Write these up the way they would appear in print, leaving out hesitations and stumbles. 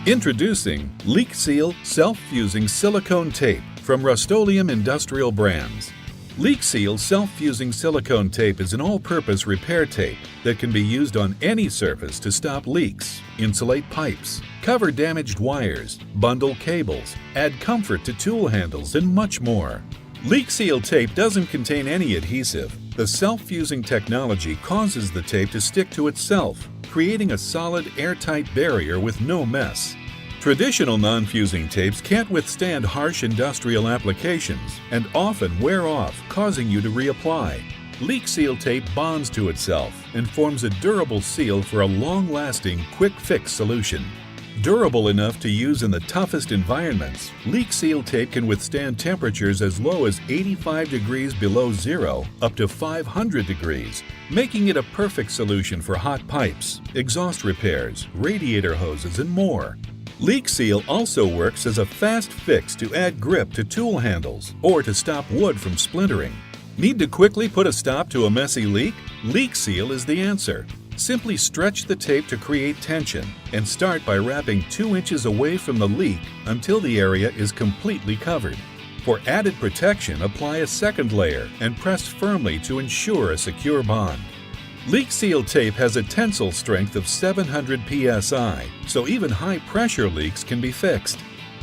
Introducing Leak Seal Self-Fusing Silicone Tape from Rust-Oleum Industrial Brands. Leak Seal Self-Fusing Silicone Tape is an all-purpose repair tape that can be used on any surface to stop leaks, insulate pipes, cover damaged wires, bundle cables, add comfort to tool handles, and much more. Leak Seal tape doesn't contain any adhesive. The self-fusing technology causes the tape to stick to itself, creating a solid, airtight barrier with no mess. Traditional non-fusing tapes can't withstand harsh industrial applications and often wear off, causing you to reapply. Leak Seal tape bonds to itself and forms a durable seal for a long-lasting, quick-fix solution. Durable enough to use in the toughest environments, Leak Seal tape can withstand temperatures as low as 85 degrees below zero up to 500 degrees, making it a perfect solution for hot pipes, exhaust repairs, radiator hoses, and more. Leak Seal also works as a fast fix to add grip to tool handles or to stop wood from splintering. Need to quickly put a stop to a messy leak? Leak Seal is the answer. Simply stretch the tape to create tension and start by wrapping 2 inches away from the leak until the area is completely covered. For added protection, apply a second layer and press firmly to ensure a secure bond. Leak Seal tape has a tensile strength of 700 psi, so even high-pressure leaks can be fixed.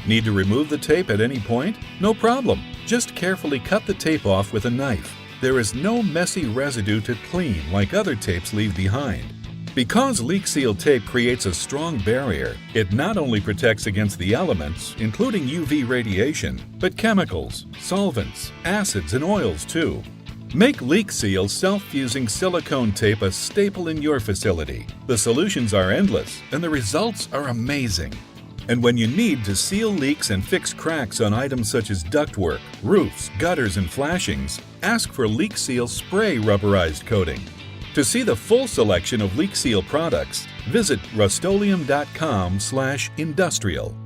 Need to remove the tape at any point? No problem. Just carefully cut the tape off with a knife. There is no messy residue to clean like other tapes leave behind. Because Leak Seal tape creates a strong barrier, it not only protects against the elements, including UV radiation, but chemicals, solvents, acids, and oils too. Make Leak Seal self-fusing silicone tape a staple in your facility. The solutions are endless, and the results are amazing. And when you need to seal leaks and fix cracks on items such as ductwork, roofs, gutters, and flashings, ask for Leak Seal Spray Rubberized Coating. To see the full selection of Leak Seal products, visit rustoleum.com/industrial.